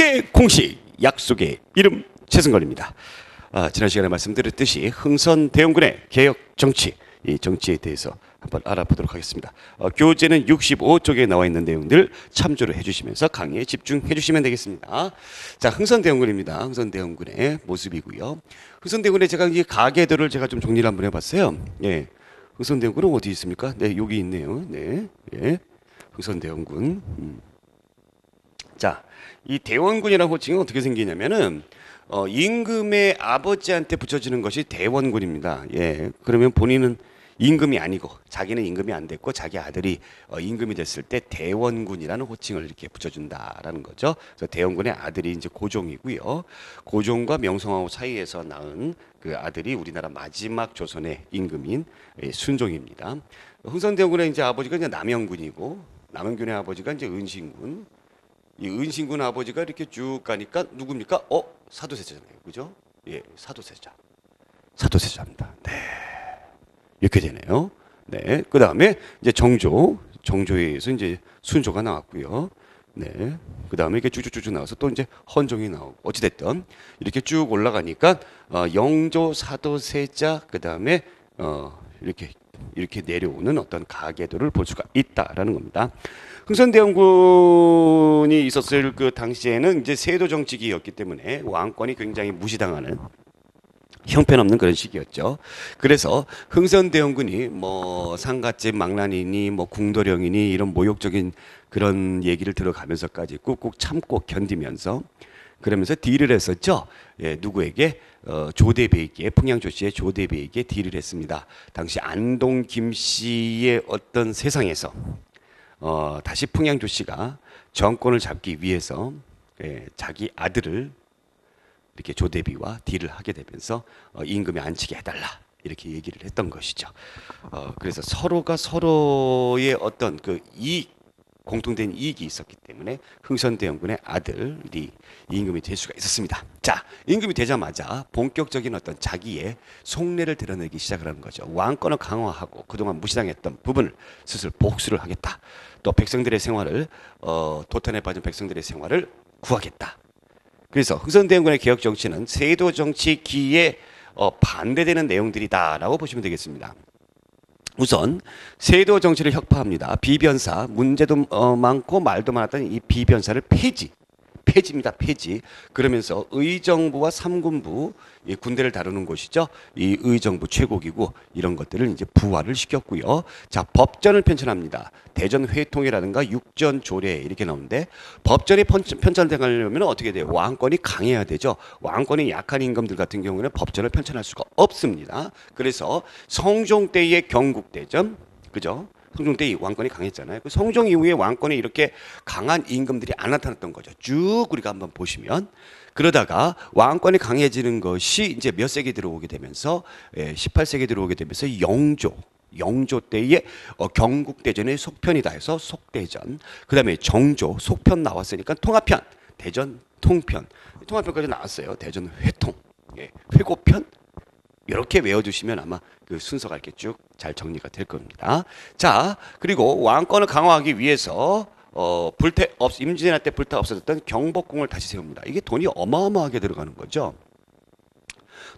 흥선대원군의 공식 약속의 이름 최승걸입니다. 지난 시간에 말씀드렸듯이 흥선대원군의 개혁 정치, 이 정치에 대해서 한번 알아보도록 하겠습니다. 교재는 65쪽에 나와 있는 내용들 참조를 해주시면서 강의에 집중해 주시면 되겠습니다. 자, 흥선대원군입니다. 흥선대원군의 모습이고요. 흥선대원군의 제가 이 가계도를 제가 좀 정리를 한번 해봤어요. 예, 흥선대원군은 어디 있습니까? 네, 여기 있네요. 네, 예, 흥선대원군. 자, 이 대원군이라는 호칭이 어떻게 생기냐면은 임금의 아버지한테 붙여지는 것이 대원군입니다. 예, 그러면 본인은 임금이 아니고 자기는 임금이 안 됐고 자기 아들이 임금이 됐을 때 대원군이라는 호칭을 이렇게 붙여준다라는 거죠. 그래서 대원군의 아들이 이제 고종이고요. 고종과 명성황후 사이에서 낳은 그 아들이 우리나라 마지막 조선의 임금인 순종입니다. 흥선대원군의 이제 아버지가 이제 남영군이고 남영군의 아버지가 이제 은신군. 이 은신군 아버지가 이렇게 쭉 가니까 누굽니까? 사도세자잖아요. 그죠? 예, 사도세자. 사도세자입니다. 네. 이렇게 되네요. 네. 그 다음에 이제 정조에 의해서 이제 순조가 나왔고요. 네. 그 다음에 이렇게 쭉쭉쭉 나와서 또 이제 헌종이 나오고 어찌됐든 이렇게 쭉 올라가니까 영조, 사도세자, 그 다음에 이렇게 내려오는 어떤 가계도를 볼 수가 있다라는 겁니다. 흥선대원군이 있었을 그 당시에는 이제 세도 정치기였기 때문에 왕권이 굉장히 무시당하는 형편없는 그런 시기였죠. 그래서 흥선대원군이 뭐 상갓집 망나니니 뭐 궁도령이니 이런 모욕적인 그런 얘기를 들어가면서까지 꾹꾹 참고 견디면서 그러면서 딜을 했었죠. 예, 누구에게? 조대배에게, 풍양조씨의 조대배에게 딜을 했습니다. 당시 안동 김씨의 어떤 세상에서 다시 풍양조씨가 정권을 잡기 위해서 자기 아들을 이렇게 조대비와 딜을 하게 되면서 임금이 안치게 해달라 이렇게 얘기를 했던 것이죠. 그래서 서로가 서로의 어떤 그 공통된 이익이 있었기 때문에 흥선대원군의 아들이 임금이 될 수가 있었습니다. 자, 임금이 되자마자 본격적인 어떤 자기의 속내를 드러내기 시작을 하는 거죠. 왕권을 강화하고 그동안 무시당했던 부분을 스스로 복수를 하겠다. 또 백성들의 생활을 도탄에 빠진 백성들의 생활을 구하겠다. 그래서 흥선대원군의 개혁 정치는 세도 정치기에 반대되는 내용들이다라고 보시면 되겠습니다. 우선 세도 정치를 혁파합니다. 비변사, 문제도 많고 말도 많았던 이 비변사를 폐지입니다. 폐지. 그러면서 의정부와 삼군부, 이 군대를 다루는 곳이죠. 이 의정부 최고기구 이런 것들을 이제 부활을 시켰고요. 자, 법전을 편찬합니다. 대전 회통이라든가 육전 조례 이렇게 나오는데 법전이 편찬되려면 어떻게 돼요? 왕권이 강해야 되죠. 왕권이 약한 임금들 같은 경우는 법전을 편찬할 수가 없습니다. 그래서 성종 때의 경국대전, 그죠? 성종 때 왕권이 강했잖아요. 그 성종 이후에 왕권이 이렇게 강한 임금들이 안 나타났던 거죠. 쭉 우리가 한번 보시면 그러다가 왕권이 강해지는 것이 이제 몇 세기 들어오게 되면서 18세기 들어오게 되면서 영조 때의 경국대전의 속편이다 해서 속대전, 그 다음에 정조 속편 나왔으니까 통합편, 대전 통편, 통합편까지 나왔어요. 대전 회통, 회고편 이렇게 외워두시면 아마 그 순서가 이렇게 쭉 잘 정리가 될 겁니다. 자, 그리고 왕권을 강화하기 위해서 임진왜란 때 불타 없어졌던 경복궁을 다시 세웁니다. 이게 돈이 어마어마하게 들어가는 거죠.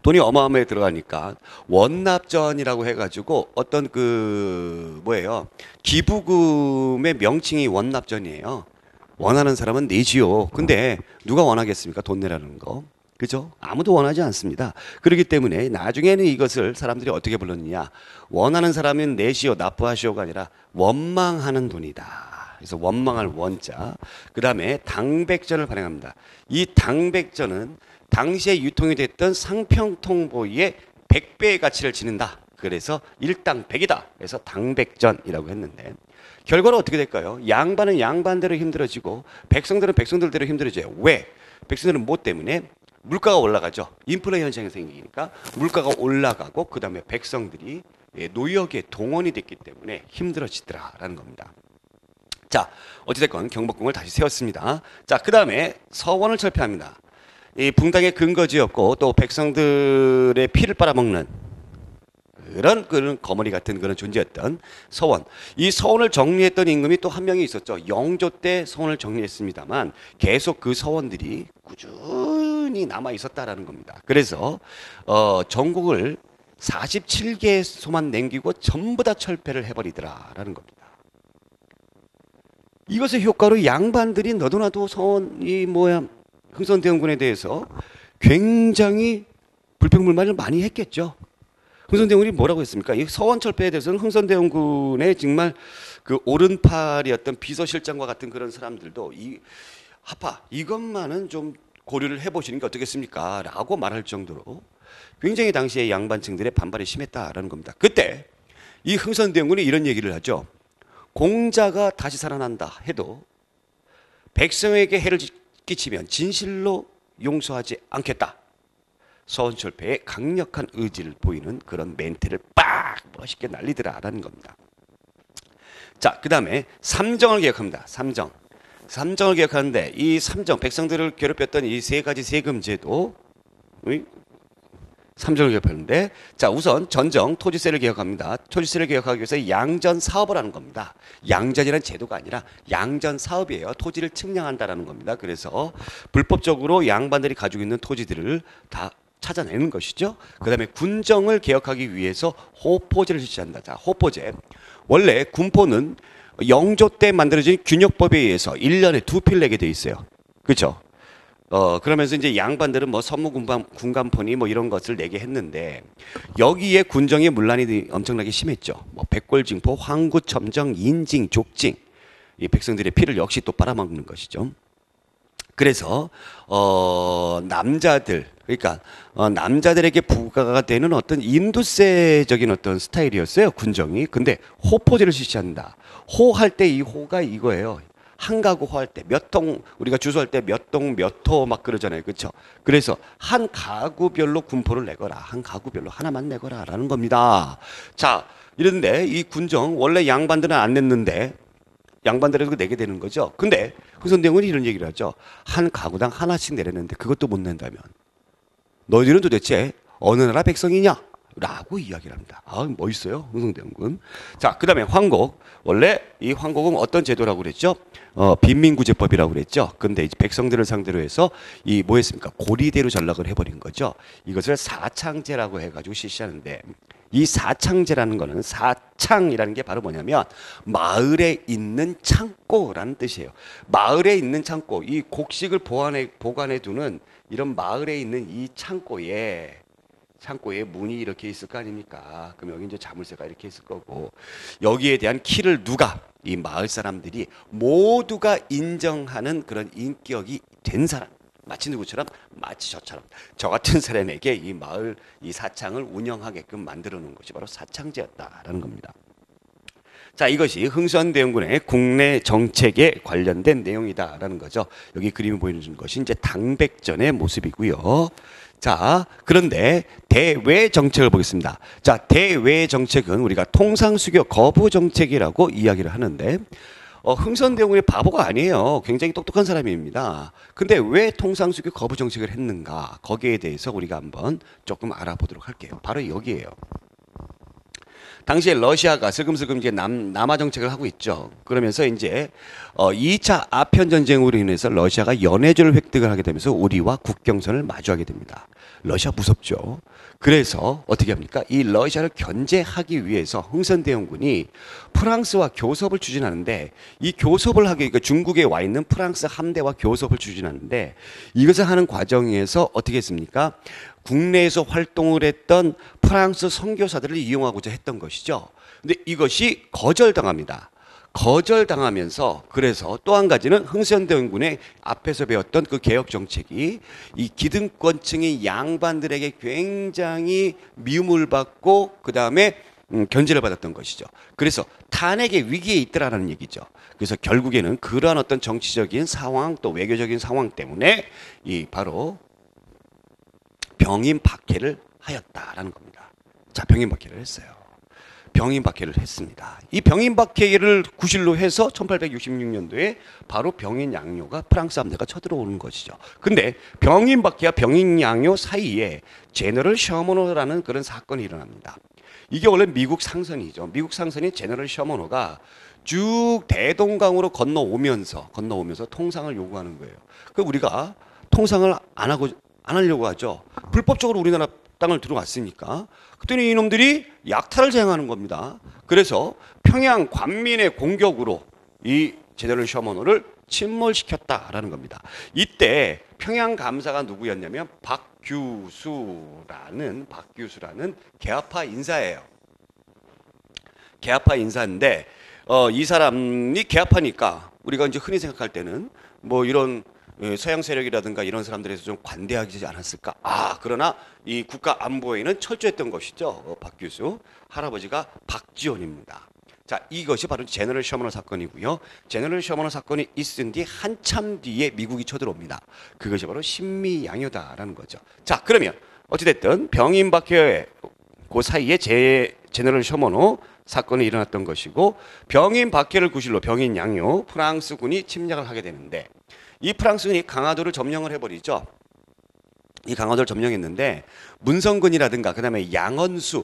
돈이 어마어마하게 들어가니까 원납전이라고 해가지고 어떤 기부금의 명칭이 원납전이에요. 원하는 사람은 내지요. 근데 누가 원하겠습니까? 돈 내라는 거. 그죠? 아무도 원하지 않습니다. 그렇기 때문에 나중에는 이것을 사람들이 어떻게 불렀느냐. 원하는 사람은 내시오, 납부하시오가 아니라 원망하는 돈이다. 그래서 원망할 원자. 그 다음에 당백전을 발행합니다. 이 당백전은 당시에 유통이 됐던 상평통보의 100배의 가치를 지닌다. 그래서 일당 100이다. 그래서 당백전이라고 했는데 결과는 어떻게 될까요? 양반은 양반대로 힘들어지고 백성들은 백성들대로 힘들어져요. 왜? 백성들은 뭐 때문에? 물가가 올라가죠. 인플레 현상이 생기니까 물가가 올라가고 그 다음에 백성들이 노역에 동원이 됐기 때문에 힘들어지더라라는 겁니다. 자, 어찌됐건 경복궁을 다시 세웠습니다. 자, 그 다음에 서원을 철폐합니다. 이 붕당의 근거지였고 또 백성들의 피를 빨아먹는 그런 거머리 같은 그런 존재였던 서원. 이 서원을 정리했던 임금이 또 한 명이 있었죠. 영조 때 서원을 정리했습니다만 계속 그 서원들이 꾸준히 남아 있었다라는 겁니다. 그래서 전국을 47개소만 남기고 전부 다 철폐를 해버리더라라는 겁니다. 이것의 효과로 양반들이 너도나도 흥선대원군에 대해서 굉장히 불평불만을 많이 했겠죠. 흥선대원군이 뭐라고 했습니까? 이 서원철폐에 대해서는 흥선대원군의 정말 그 오른팔이었던 비서실장과 같은 그런 사람들도 이것만은 좀 고려를 해보시는 게 어떻겠습니까? 라고 말할 정도로 굉장히 당시에 양반층들의 반발이 심했다라는 겁니다. 그때 이 흥선대원군이 이런 얘기를 하죠. 공자가 다시 살아난다 해도 백성에게 해를 끼치면 진실로 용서하지 않겠다. 서원철폐의 강력한 의지를 보이는 그런 멘트를 빡 멋있게 날리더라라는 겁니다. 자, 그 다음에 삼정을 개혁합니다. 삼정을 개혁하는데 이 삼정, 백성들을 괴롭혔던 이 세 가지 세금제도 삼정을 개혁하는데, 자, 우선 전정, 토지세를 개혁합니다. 토지세를 개혁하기 위해서 양전 사업을 하는 겁니다. 양전이라는 제도가 아니라 양전 사업이에요. 토지를 측량한다라는 겁니다. 그래서 불법적으로 양반들이 가지고 있는 토지들을 다 찾아내는 것이죠. 그 다음에 군정을 개혁하기 위해서 호포제를 실시한다. 자, 호포제. 원래 군포는 영조 때 만들어진 균역법에 의해서 1년에 2필 내게 돼 있어요. 그렇죠? 그러면서 이제 양반들은 뭐 군간포니 뭐 이런 것을 내게 했는데, 여기에 군정의 문란이 엄청나게 심했죠. 뭐 백골징포, 황구, 첨정, 인징, 족징. 이 백성들의 피를 역시 또 빨아먹는 것이죠. 그래서 남자들에게 부과가 되는 어떤 인두세적인 어떤 스타일이었어요, 군정이. 근데 호포제를 실시한다. 호할 때 이 호가 이거예요. 한 가구 호할 때 몇 통, 우리가 주소할 때 몇 동 몇 호 막 그러잖아요. 그렇죠? 그래서 한 가구별로 군포를 내거라. 한 가구별로 하나만 내거라라는 겁니다. 자, 이런데 이 군정 원래 양반들은 안 냈는데 양반들에도 내게 되는 거죠. 근데 흥선대원군이 이런 얘기를 하죠. 한 가구당 하나씩 내렸는데 그것도 못 낸다면 너희들은 도대체 어느 나라 백성이냐? 라고 이야기를 합니다. 아, 멋있어요, 흥선대원군. 자, 그 다음에 황곡. 원래 이 황곡은 어떤 제도라고 그랬죠? 빈민구제법이라고 그랬죠. 근데 이제 백성들을 상대로 해서 뭐 했습니까? 고리대로 전락을 해버린 거죠. 이것을 사창제라고 해가지고 실시하는데, 이 사창제라는 거는, 사창이라는 게 바로 뭐냐면 마을에 있는 창고라는 뜻이에요. 마을에 있는 창고, 이 곡식을 보관해 두는 이런 마을에 있는 이 창고에 문이 이렇게 있을 거 아닙니까? 그럼 여기 이제 자물쇠가 이렇게 있을 거고, 여기에 대한 키를 이 마을 사람들이 모두가 인정하는 그런 인격이 된 사람, 마치 누구처럼? 마치 저처럼, 저 같은 사람에게 이 마을, 이 사창을 운영하게끔 만들어 놓은 것이 바로 사창제였다라는 겁니다. 자, 이것이 흥선대원군의 국내 정책에 관련된 내용이다라는 거죠. 여기 그림이 보이는 것이 이제 당백전의 모습이고요. 자, 그런데 대외 정책을 보겠습니다. 자, 대외 정책은 우리가 통상수교 거부 정책이라고 이야기를 하는데, 흥선대원군이 바보가 아니에요. 굉장히 똑똑한 사람입니다. 근데 왜 통상수교 거부 정책을 했는가? 거기에 대해서 우리가 한번 조금 알아보도록 할게요. 바로 여기에요. 당시에 러시아가 슬금슬금 이제 남하 정책을 하고 있죠. 그러면서 이제 2차 아편 전쟁으로 인해서 러시아가 연해주를 획득을 하게 되면서 우리와 국경선을 마주하게 됩니다. 러시아 무섭죠. 그래서 어떻게 합니까? 이 러시아를 견제하기 위해서 흥선대원군이 프랑스와 교섭을 추진하는데, 이 교섭을 하기 위해 중국에 와 있는 프랑스 함대와 교섭을 추진하는데, 이것을 하는 과정에서 어떻게 했습니까? 국내에서 활동을 했던 프랑스 선교사들을 이용하고자 했던 것이죠. 근데 이것이 거절당합니다. 거절당하면서, 그래서 또 한 가지는 흥선대원군의 앞에서 배웠던 그 개혁 정책이 이 기득권층의 양반들에게 굉장히 미움을 받고 그 다음에 견제를 받았던 것이죠. 그래서 탄핵의 위기에 있더라는 얘기죠. 그래서 결국에는 그러한 어떤 정치적인 상황 또 외교적인 상황 때문에 바로 병인 박해를 하였다라는 겁니다. 자, 병인 박해를 했어요. 병인 박해를 했습니다. 이 병인 박해를 구실로 해서 1866년도에 바로 병인 양요가 프랑스 함대가 쳐들어오는 것이죠. 근데 병인 박해와 병인 양요 사이에 제너럴 셔머너라는 그런 사건이 일어납니다. 이게 원래 미국 상선이죠. 미국 상선인 제너럴 셔먼호가 쭉 대동강으로 건너오면서 통상을 요구하는 거예요. 그 우리가 통상을 안 하려고 하죠. 불법적으로 우리나라 땅을 들어왔으니까. 그랬더니 이놈들이 약탈을 자행하는 겁니다. 그래서 평양 관민의 공격으로 이 제너럴 셔먼호를 침몰시켰다라는 겁니다. 이때 평양 감사가 누구였냐면 박규수라는 계엄파 인사예요. 계엄파 인사인데 이 사람이 계엄파니까 우리가 이제 흔히 생각할 때는 뭐 이런 서양 세력이라든가 이런 사람들에서 좀 관대하지 않았을까? 그러나 이 국가 안보에는 철저했던 것이죠. 박규수 할아버지가 박지원입니다. 자, 이것이 바로 제너럴 셔먼호 사건이고요. 제너럴 셔먼호 사건이 있은 뒤 한참 뒤에 미국이 쳐들어옵니다. 그것이 바로 신미양요다라는 거죠. 자, 그러면 어찌됐든 병인 박해의 그 사이에 제너럴 셔먼호 사건이 일어났던 것이고 병인 박해를 구실로 병인 양요 프랑스군이 침략을 하게 되는데 이 프랑스군이 강화도를 점령을 해버리죠. 이 강화도를 점령했는데 문성근이라든가 그다음에 양언수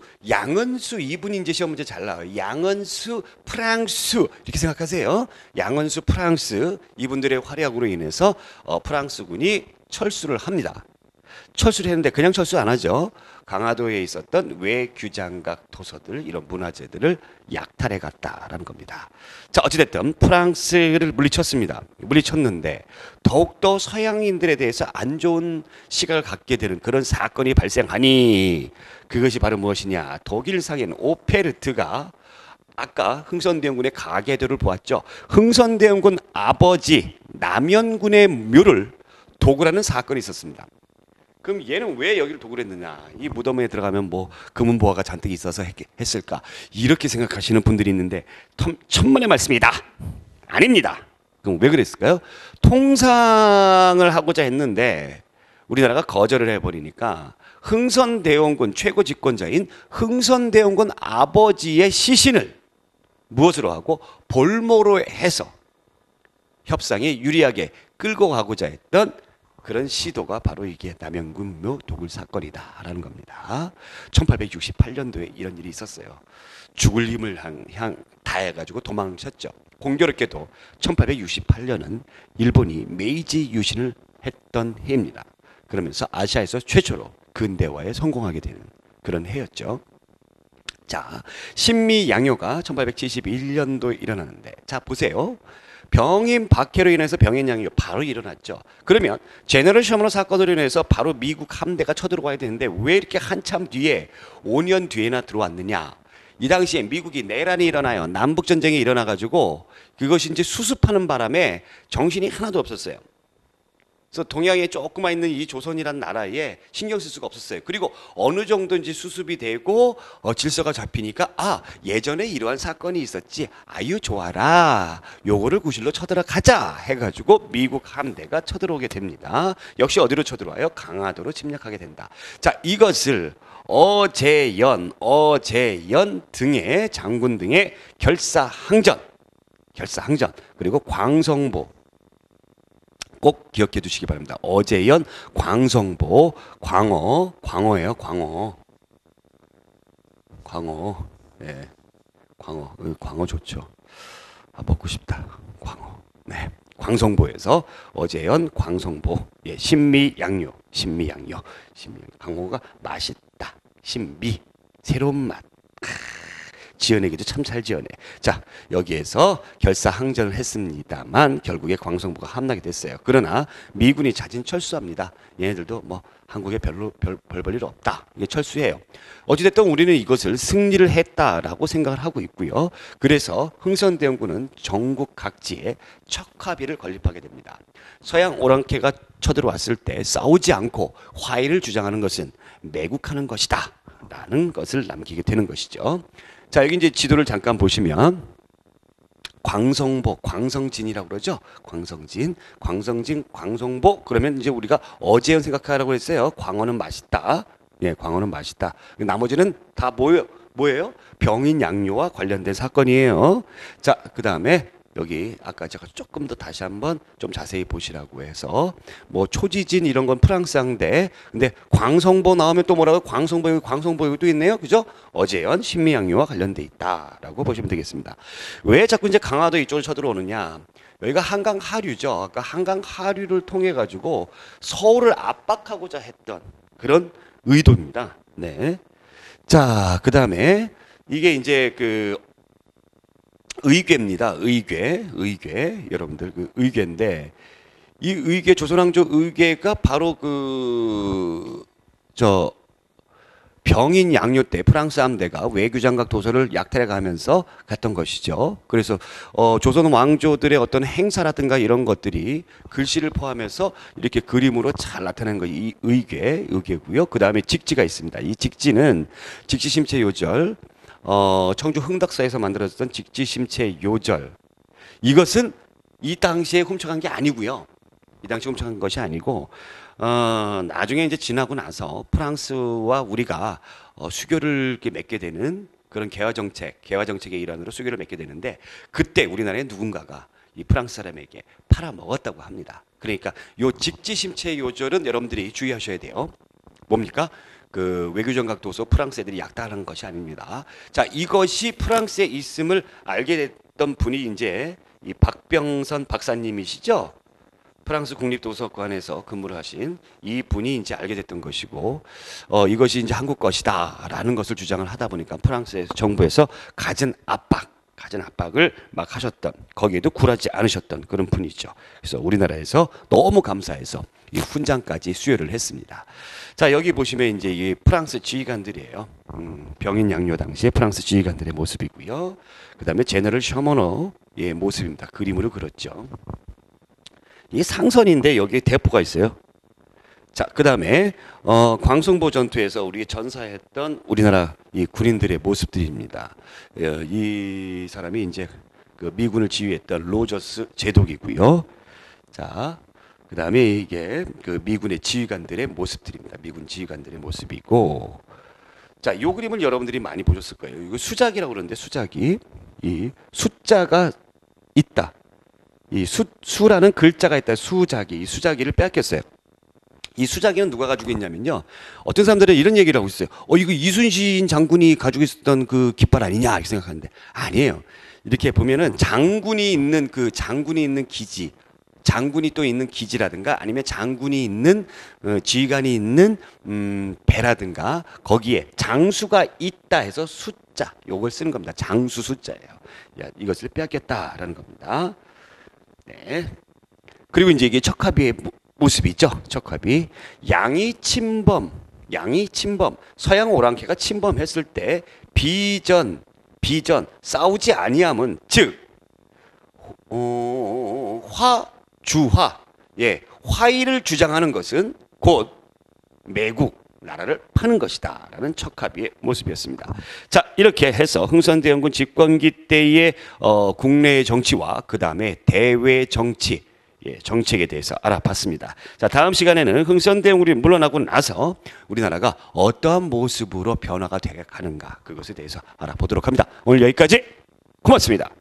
이분이 이제 시험 문제 잘 나와요. 양언수 프랑스 이렇게 생각하세요. 양언수 프랑스 이분들의 활약으로 인해서 프랑스군이 철수를 합니다. 철수를 했는데 그냥 철수 안 하죠. 강화도에 있었던 외규장각 도서들 이런 문화재들을 약탈해 갔다라는 겁니다. 자, 어찌됐든 프랑스를 물리쳤는데 더욱더 서양인들에 대해서 안 좋은 시각을 갖게 되는 그런 사건이 발생하니 그것이 바로 무엇이냐. 독일 상인 오페르트가 아까 흥선대원군의 가계도를 보았죠. 흥선대원군 아버지 남연군의 묘를 도굴하는 사건이 있었습니다. 그럼 얘는 왜 여기를 도굴 했느냐. 이 무덤에 들어가면 뭐 금은보화가 잔뜩 있어서 했을까. 이렇게 생각하시는 분들이 있는데 천만의 말씀이다. 아닙니다. 그럼 왜 그랬을까요? 통상을 하고자 했는데 우리나라가 거절을 해버리니까 흥선대원군 최고 집권자인 흥선대원군 아버지의 시신을 무엇으로 하고 볼모로 해서 협상에 유리하게 끌고 가고자 했던 그런 시도가 바로 이게 남연군 묘 도굴 사건이다라는 겁니다. 1868년도에 이런 일이 있었어요. 죽을 힘을 다해가지고 도망쳤죠. 공교롭게도 1868년은 일본이 메이지 유신을 했던 해입니다. 그러면서 아시아에서 최초로 근대화에 성공하게 되는 그런 해였죠. 자, 신미양요가 1871년도에 일어나는데 자 보세요. 병인 박해로 인해서 병인 양요 바로 일어났죠. 그러면 제너럴 셔먼호 사건으로 인해서 바로 미국 함대가 쳐들어와야 되는데 왜 이렇게 한참 뒤에 5년 뒤에나 들어왔느냐. 이 당시에 미국이 내란이 일어나요. 남북전쟁이 일어나가지고 그것이 이제 수습하는 바람에 정신이 하나도 없었어요. 그래서 동양에 조그만 있는 이 조선이라는 나라에 신경 쓸 수가 없었어요. 그리고 어느 정도 이제 수습이 되고 질서가 잡히니까 예전에 이러한 사건이 있었지. 아유 좋아라. 요거를 구실로 쳐들어가자 해가지고 미국 함대가 쳐들어오게 됩니다. 역시 어디로 쳐들어와요? 강화도로 침략하게 된다. 자, 이것을 어제연 등의 장군 등의 결사항전 그리고 광성보 꼭 기억해 두시기 바랍니다. 어제연, 광성보, 광어예요. 예, 광어 좋죠. 먹고 싶다. 광어. 네, 광성보에서 어제연, 광성보, 예, 신미양요. 광어가 맛있다. 신미, 새로운 맛. 지어내기도 참 잘 지어내. 자, 여기에서 결사항전을 했습니다만 결국에 광성보가 함나게 됐어요. 그러나 미군이 자진 철수합니다. 얘네들도 뭐 한국에 별 볼 일 없다. 이게 철수해요. 어찌됐든 우리는 이것을 승리를 했다라고 생각을 하고 있고요. 그래서 흥선대원군은 전국 각지에 척화비를 건립하게 됩니다. 서양 오랑캐가 쳐들어왔을 때 싸우지 않고 화해를 주장하는 것은 매국하는 것이다. 라는 것을 남기게 되는 것이죠. 자, 여기 이제 지도를 잠깐 보시면 광성보, 광성진이라고 그러죠. 광성진, 광성보. 그러면 이제 우리가 어제연 생각하라고 했어요. 광어는 맛있다. 예, 광어는 맛있다. 나머지는 다 뭐예요? 병인 양요와 관련된 사건이에요. 자, 그다음에 여기 아까 제가 조금 더 다시 한번 좀 자세히 보시라고 해서 뭐 초지진 이런 건 프랑스항대 근데 광성보 나오면 또 뭐라고 광성보 여기 또 있네요. 그죠? 어재현 신미양요와 관련돼 있다라고 보시면 되겠습니다. 왜 자꾸 이제 강화도 이쪽을 쳐들어오느냐? 여기가 한강 하류죠. 아까 한강 하류를 통해 가지고 서울을 압박하고자 했던 그런 의도입니다. 네. 자, 그다음에 이게 이제 그 의궤입니다. 의궤. 여러분들 그 의궤인데 이 의궤 조선왕조 의궤가 바로 병인 양요 때 프랑스 함대가 외교장각 도서를 약탈해가면서 갔던 것이죠. 그래서 조선 왕조들의 어떤 행사라든가 이런 것들이 글씨를 포함해서 이렇게 그림으로 잘 나타낸 거 이 의궤고요. 그 다음에 직지가 있습니다. 이 직지는 직지심체 요절, 청주 흥덕사에서 만들어졌던 직지심체 요절. 이것은 이 당시에 훔쳐간 게 아니고요. 이 당시에 훔쳐간 것이 아니고 나중에 이제 지나고 나서 프랑스와 우리가 수교를 이렇게 맺게 되는 그런 개화 정책의 일환으로 수교를 맺게 되는데 그때 우리나라의 누군가가 이 프랑스 사람에게 팔아먹었다고 합니다. 그러니까 요 직지심체 요절은 여러분들이 주의하셔야 돼요. 뭡니까? 그 외교정각 도서 프랑스 애들이 약탈한 것이 아닙니다. 자, 이것이 프랑스에 있음을 알게 됐던 분이 이제 이 박병선 박사님이시죠. 프랑스 국립도서관에서 근무를 하신 이 분이 이제 알게 됐던 것이고, 이것이 이제 한국 것이다라는 것을 주장을 하다 보니까 프랑스 정부에서 갖은 압박을 막 하셨던, 거기에도 굴하지 않으셨던 그런 분이죠. 그래서 우리나라에서 너무 감사해서 이 훈장까지 수여를 했습니다. 자, 여기 보시면 이제 이 프랑스 지휘관들이에요. 병인 양요 당시에 프랑스 지휘관들의 모습이고요. 그 다음에 제너럴 셔머너의 모습입니다. 그림으로 그렸죠. 이게 상선인데 여기에 대포가 있어요. 자, 그 다음에 광성보 전투에서 우리 전사했던 우리나라 이 군인들의 모습들입니다. 이 사람이 이제 그 미군을 지휘했던 로저스 제독이고요. 자, 그 다음에 이게 그 미군의 지휘관들의 모습들입니다. 미군 지휘관들의 모습이고, 자, 요 그림을 여러분들이 많이 보셨을 거예요. 이거 수작이라고 그러는데 수작이 이 숫자가 있다. 이 수라는 글자가 있다. 수작이. 이 수작이를 빼앗겼어요. 이 수작이는 누가 가지고 있냐면요. 어떤 사람들은 이런 얘기를 하고 있어요. 이거 이순신 장군이 가지고 있었던 그 깃발 아니냐 이렇게 생각하는데 아니에요. 이렇게 보면은 장군이 있는 기지, 장군이 또 있는 기지라든가 아니면 장군이 있는 지휘관이 있는 배라든가 거기에 장수가 있다 해서 숫자 요걸 쓰는 겁니다. 장수 숫자예요. 이것을 빼앗겼다라는 겁니다. 네. 그리고 이제 이게 척화비의 모습이 있죠. 척화비. 양이 침범. 서양 오랑캐가 침범했을 때 비전, 싸우지 아니함은 즉, 주화. 예, 화의를 주장하는 것은 곧 매국, 나라를 파는 것이다 라는 척화비의 모습이었습니다. 자, 이렇게 해서 흥선대원군 집권기 때의 국내의 정치와 그 다음에 대외 정치, 정책에 대해서 알아봤습니다. 자, 다음 시간에는 흥선대원군이 물러나고 나서 우리나라가 어떠한 모습으로 변화가 되어 가는가 그것에 대해서 알아보도록 합니다. 오늘 여기까지 고맙습니다.